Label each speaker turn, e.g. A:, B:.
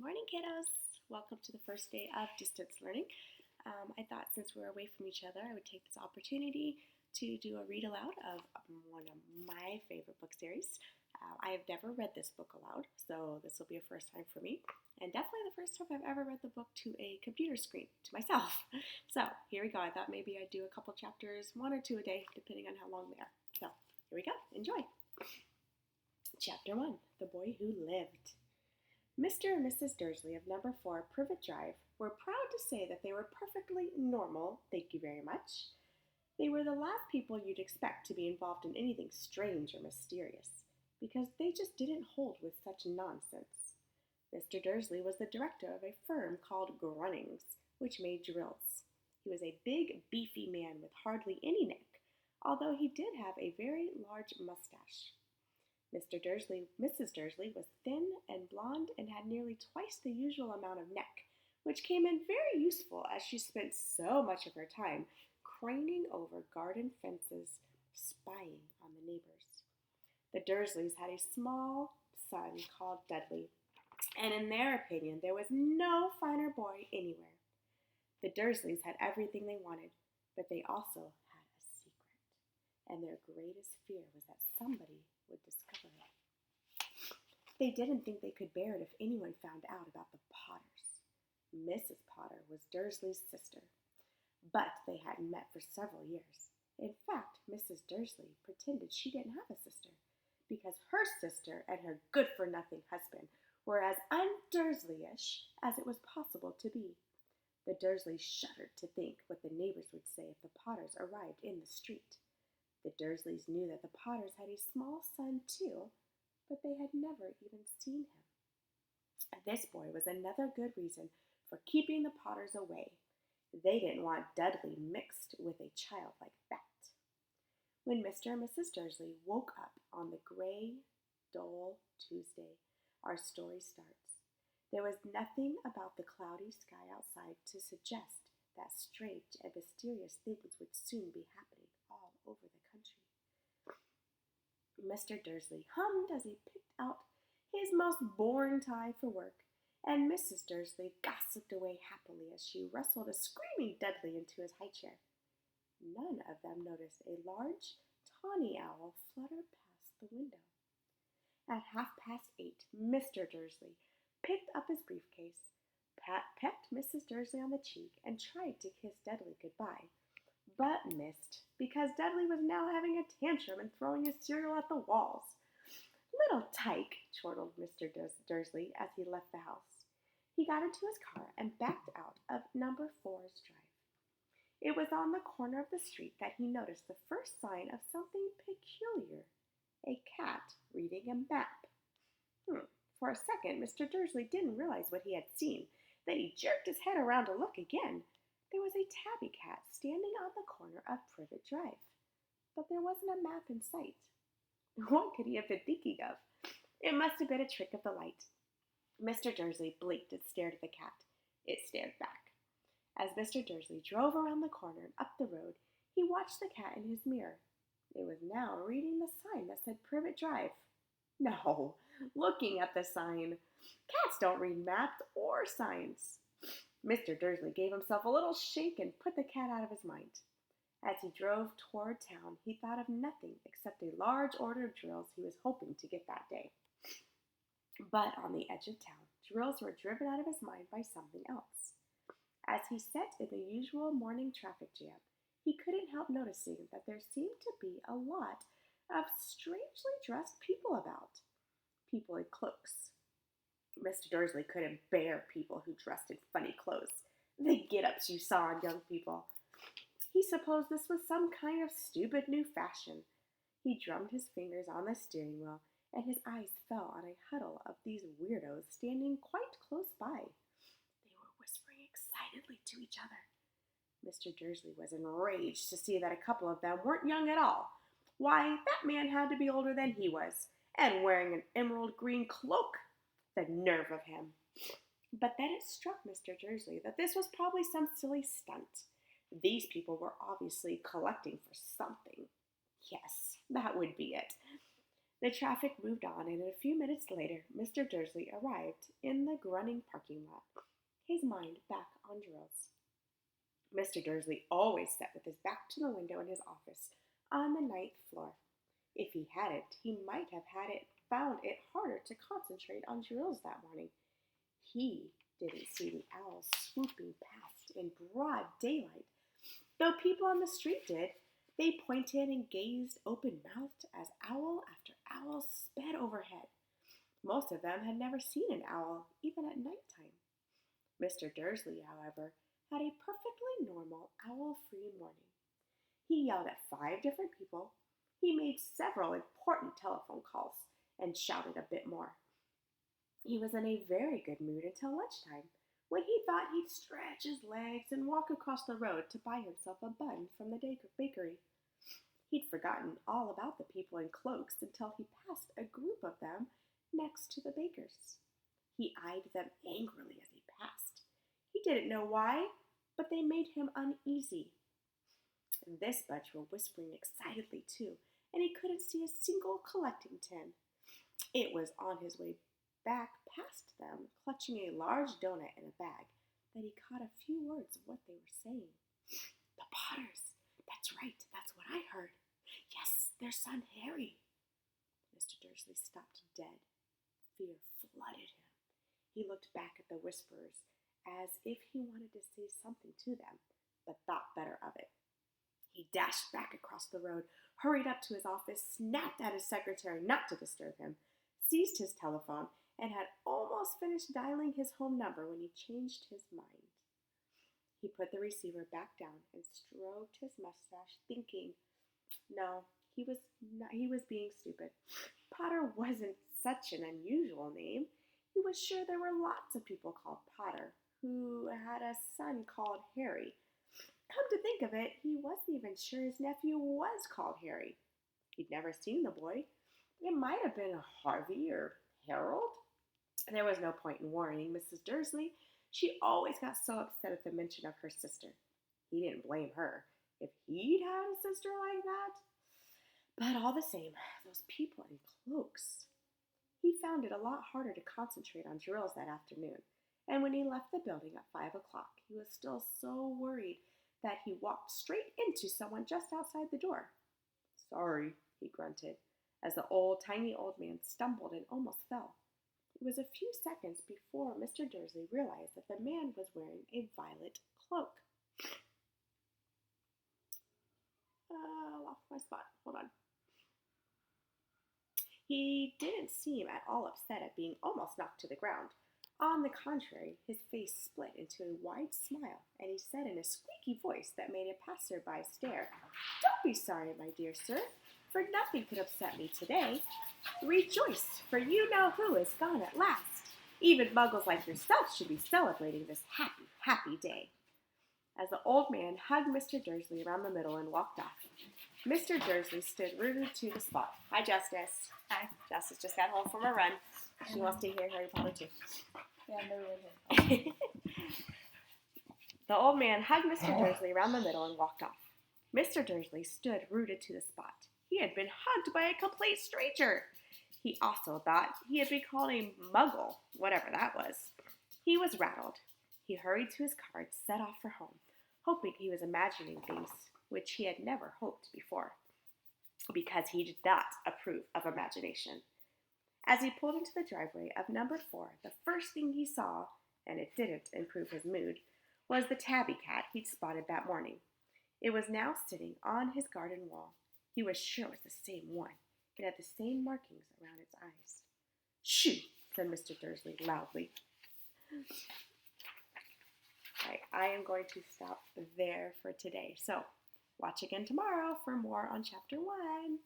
A: Morning, kiddos. Welcome to the first day of distance learning. I thought since we're away from each other, I would take this opportunity to do a read aloud of one of my favorite book series. I have never read this book aloud, so this will be a first time for me, and definitely the first time I've ever read the book to a computer screen, to myself. So here we go. I thought maybe I'd do a couple chapters, one or two a day, depending on how long they are. So here we go. Enjoy. Chapter 1, The Boy Who Lived. Mr. and Mrs. Dursley of number 4 Privet Drive were proud to say that they were perfectly normal, thank you very much. They were the last people you'd expect to be involved in anything strange or mysterious, because they just didn't hold with such nonsense. Mr. Dursley was the director of a firm called Grunnings, which made drills. He was a big, beefy man with hardly any neck, although he did have a very large mustache. Mrs. Dursley was thin and blonde and had nearly twice the usual amount of neck, which came in very useful as she spent so much of her time craning over garden fences, spying on the neighbors. The Dursleys had a small son called Dudley, and in their opinion, there was no finer boy anywhere. The Dursleys had everything they wanted, but they also had a secret, and their greatest fear was that somebody would discover it. They didn't think they could bear it if anyone found out about the Potters. Mrs. Potter was Dursley's sister, but they hadn't met for several years. In fact, Mrs. Dursley pretended she didn't have a sister, because her sister and her good-for-nothing husband were as un-Dursley-ish as it was possible to be. The Dursleys shuddered to think what the neighbors would say if the Potters arrived in the street. The Dursleys knew that the Potters had a small son, too, but they had never even seen him. This boy was another good reason for keeping the Potters away. They didn't want Dudley mixed with a child like that. When Mr. and Mrs. Dursley woke up on the gray, dull Tuesday, our story starts. There was nothing about the cloudy sky outside to suggest that strange and mysterious things would soon be happening all over the country. Mr. Dursley hummed as he picked out his most boring tie for work, and Mrs. Dursley gossiped away happily as she wrestled a screaming Dudley into his high chair. None of them noticed a large, tawny owl flutter past the window. At 8:30, Mr. Dursley picked up his briefcase, pecked Mrs. Dursley on the cheek, and tried to kiss Dudley goodbye, but missed, because Dudley was now having a tantrum and throwing his cereal at the walls. "Little tyke," chortled Mr. Dursley as he left the house. He got into his car and backed out of number 4's drive. It was on the corner of the street that he noticed the first sign of something peculiar, a cat reading a map. For a second, Mr. Dursley didn't realize what he had seen. Then he jerked his head around to look again. There was a tabby cat standing on the corner of Privet Drive, but there wasn't a map in sight. What could he have been thinking of? It must have been a trick of the light. Mr. Dursley blinked and stared at the cat. It stared back. As Mr. Dursley drove around the corner and up the road, he watched the cat in his mirror. It was now reading the sign that said Privet Drive. No, looking at the sign. Cats don't read maps or signs. Mr. Dursley gave himself a little shake and put the cat out of his mind. As he drove toward town, he thought of nothing except a large order of drills he was hoping to get that day. But on the edge of town, drills were driven out of his mind by something else. As he sat in the usual morning traffic jam, he couldn't help noticing that there seemed to be a lot of strangely dressed people about. People in cloaks. Mr. Dursley couldn't bear people who dressed in funny clothes. The get-ups you saw on young people. He supposed this was some kind of stupid new fashion. He drummed his fingers on the steering wheel, and his eyes fell on a huddle of these weirdos standing quite close by. They were whispering excitedly to each other. Mr. Dursley was enraged to see that a couple of them weren't young at all. Why, that man had to be older than he was, and wearing an emerald green cloak. The nerve of him. But then it struck Mr. Dursley that this was probably some silly stunt. These people were obviously collecting for something. Yes, that would be it. The traffic moved on, and a few minutes later, Mr. Dursley arrived in the grunting parking lot, his mind back on drills. Mr. Dursley always sat with his back to the window in his office on the ninth floor. If he hadn't, he might have found it harder to concentrate on drills that morning. He didn't see the owls swooping past in broad daylight, though people on the street did. They pointed and gazed open-mouthed as owl after owl sped overhead. Most of them had never seen an owl, even at nighttime. Mr. Dursley, however, had a perfectly normal owl-free morning. He yelled at 5 different people. He made several important telephone calls and shouted a bit more. He was in a very good mood until lunchtime, when he thought he'd stretch his legs and walk across the road to buy himself a bun from the bakery. He'd forgotten all about the people in cloaks until he passed a group of them next to the baker's. He eyed them angrily as he passed. He didn't know why, but they made him uneasy. This bunch were whispering excitedly too, and he couldn't see a single collecting tin. It was on his way back past them, clutching a large donut in a bag, that he caught a few words of what they were saying. The Potters! That's right, that's what I heard. Yes, their son Harry. Mr. Dursley stopped dead. Fear flooded him. He looked back at the whisperers as if he wanted to say something to them, but thought better of it. He dashed back across the road, hurried up to his office, snapped at his secretary not to disturb him, seized his telephone, and had almost finished dialing his home number when he changed his mind. He put the receiver back down and stroked his mustache, thinking, no, he was being stupid. Potter wasn't such an unusual name. He was sure there were lots of people called Potter who had a son called Harry. Come to think of it, he wasn't even sure his nephew was called Harry. He'd never seen the boy. It might have been Harvey or Harold. There was no point in worrying Mrs. Dursley. She always got so upset at the mention of her sister. He didn't blame her if he'd had a sister like that. But all the same, those people in cloaks. He found it a lot harder to concentrate on drills that afternoon, and when he left the building at 5 o'clock, he was still so worried that he walked straight into someone just outside the door. Sorry, he grunted, as the tiny old man stumbled and almost fell. It was a few seconds before Mr. Dursley realized that the man was wearing a violet cloak. Lost my spot. Hold on. He didn't seem at all upset at being almost knocked to the ground. On the contrary, his face split into a wide smile, and he said in a squeaky voice that made a passerby stare, "Don't be sorry, my dear sir, for nothing could upset me today. Rejoice, for you know who is gone at last. Even muggles like yourself should be celebrating this happy, happy day." As the old man hugged Mr. Dursley around the middle and walked off, Mr. Dursley stood rooted to the spot. Hi, Justice.
B: Hi.
A: Justice just got home from a run. She wants to hear Harry Potter too.
B: Yeah, I'm never with him.
A: The old man hugged Mr. Dursley around the middle and walked off. Mr. Dursley stood rooted to the spot. He had been hugged by a complete stranger. He also thought he had been called a muggle, whatever that was. He was rattled. He hurried to his car and set off for home, hoping he was imagining things which he had never hoped before, because he did not approve of imagination. As he pulled into the driveway of number 4, the first thing he saw, and it didn't improve his mood, was the tabby cat he'd spotted that morning. It was now sitting on his garden wall. He was sure it was the same one. It had the same markings around its eyes. "Shoo!" said Mr. Dursley loudly. Right, I am going to stop there for today. So, watch again tomorrow for more on Chapter 1.